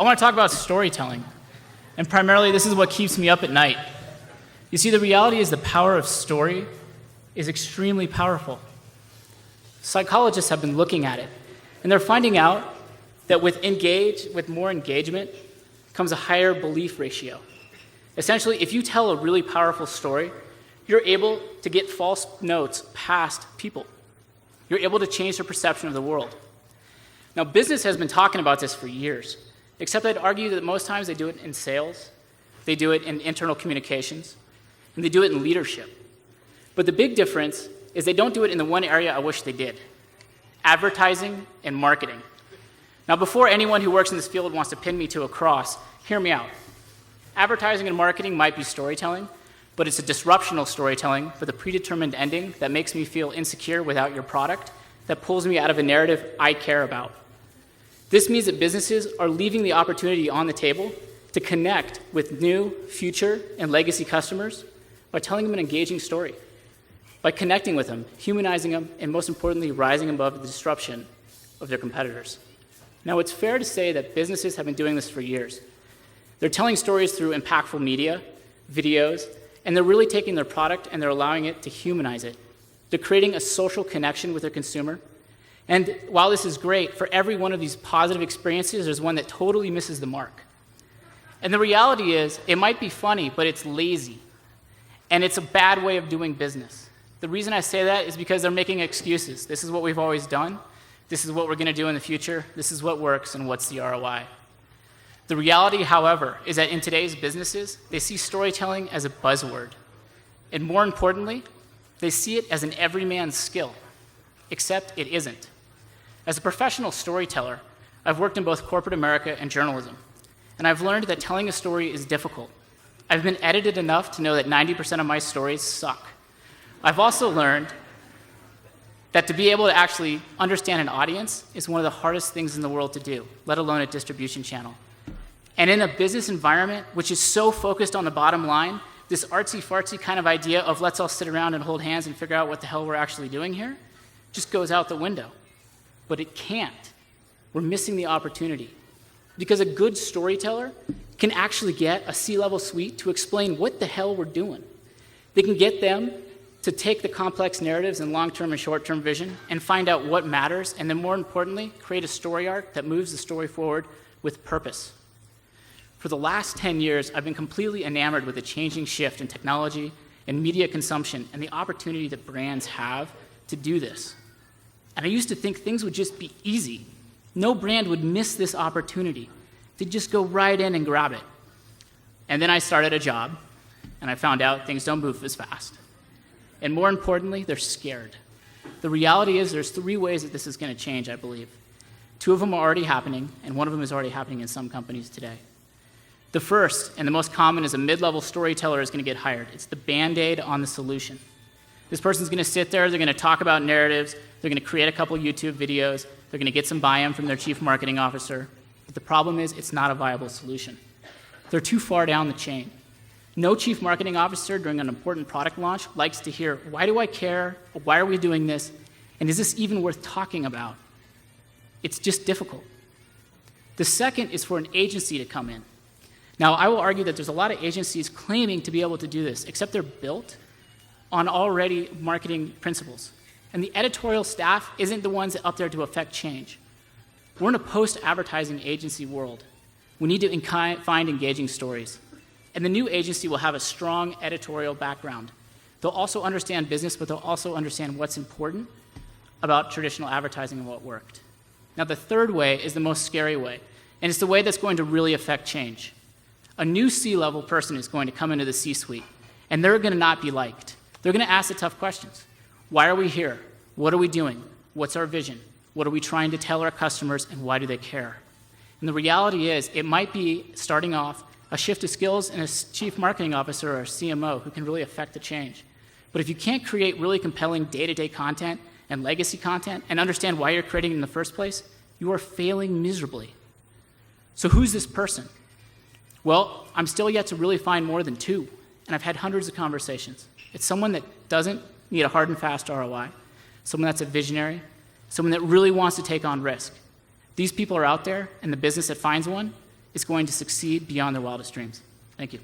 I want to talk about storytelling. And primarily, this is what keeps me up at night. You see, the reality is the power of story is extremely powerful. Psychologists have been looking at it, and they're finding out that with more engagement comes a higher belief ratio. Essentially, if you tell a really powerful story, you're able to get false notes past people. You're able to change their perception of the world. Now, business has been talking about this for years, except I'd argue that most times they do it in sales, they do it in internal communications, and they do it in leadership. But the big difference is they don't do it in the one area I wish they did: advertising and marketing. Now, before anyone who works in this field wants to pin me to a cross, hear me out. Advertising and marketing might be storytelling, but it's a disruptional storytelling with a predetermined ending that makes me feel insecure without your product, that pulls me out of a narrative I care about. This means that businesses are leaving the opportunity on the table to connect with new, future, and legacy customers by telling them an engaging story, by connecting with them, humanizing them, and most importantly, rising above the disruption of their competitors. Now, it's fair to say that businesses have been doing this for years. They're telling stories through impactful media, videos, and they're really taking their product and they're allowing it to humanize it. They're creating a social connection with their consumer. And while this is great, for every one of these positive experiences, there's one that totally misses the mark. And the reality is, it might be funny, but it's lazy. And it's a bad way of doing business. The reason I say that is because they're making excuses. This is what we've always done. This is what we're going to do in the future. This is what works, and what's the ROI? The reality, however, is that in today's businesses, they see storytelling as a buzzword. And more importantly, they see it as an everyman's skill, except it isn't. As a professional storyteller, I've worked in both corporate America and journalism, and I've learned that telling a story is difficult. I've been edited enough to know that 90% of my stories suck. I've also learned that to be able to actually understand an audience is one of the hardest things in the world to do, let alone a distribution channel. And in a business environment which is so focused on the bottom line, this artsy-fartsy kind of idea of let's all sit around and hold hands and figure out what the hell we're actually doing here just goes out the window. But it can't. We're missing the opportunity. Because a good storyteller can actually get a C-level suite to explain what the hell we're doing. They can get them to take the complex narratives and long-term and short-term vision and find out what matters, and then more importantly, create a story arc that moves the story forward with purpose. For the last 10 years, I've been completely enamored with the changing shift in technology and media consumption and the opportunity that brands have to do this. And I used to think things would just be easy. No brand would miss this opportunity. They'd just go right in and grab it. And then I started a job, and I found out things don't move as fast. And more importantly, they're scared. The reality is there's 3 ways that this is going to change, I believe. 2 of them are already happening, and 1 of them is already happening in some companies today. The first, and the most common, is a mid-level storyteller is going to get hired. It's the Band-Aid on the solution. This person's going to sit there, they're going to talk about narratives, they're going to create a couple YouTube videos, they're going to get some buy-in from their chief marketing officer. But the problem is, it's not a viable solution. They're too far down the chain. No chief marketing officer during an important product launch likes to hear, why do I care? Why are we doing this? And is this even worth talking about? It's just difficult. The second is for an agency to come in. Now, I will argue that there's a lot of agencies claiming to be able to do this, except they're built on already marketing principles. And the editorial staff isn't the ones up there to affect change. We're in a post-advertising agency world. We need to find engaging stories. And the new agency will have a strong editorial background. They'll also understand business, but they'll also understand what's important about traditional advertising and what worked. Now, the third way is the most scary way, and it's the way that's going to really affect change. A new C-level person is going to come into the C-suite, and they're going to not be liked. They're going to ask the tough questions. Why are we here? What are we doing? What's our vision? What are we trying to tell our customers, and why do they care? And the reality is, it might be starting off a shift of skills and a chief marketing officer or a CMO who can really affect the change. But if you can't create really compelling day-to-day content and legacy content and understand why you're creating it in the first place, you are failing miserably. So who's this person? Well, I'm still yet to really find more than 2, and I've had hundreds of conversations. It's someone that doesn't need a hard and fast ROI, someone that's a visionary, someone that really wants to take on risk. These people are out there, and the business that finds one is going to succeed beyond their wildest dreams. Thank you.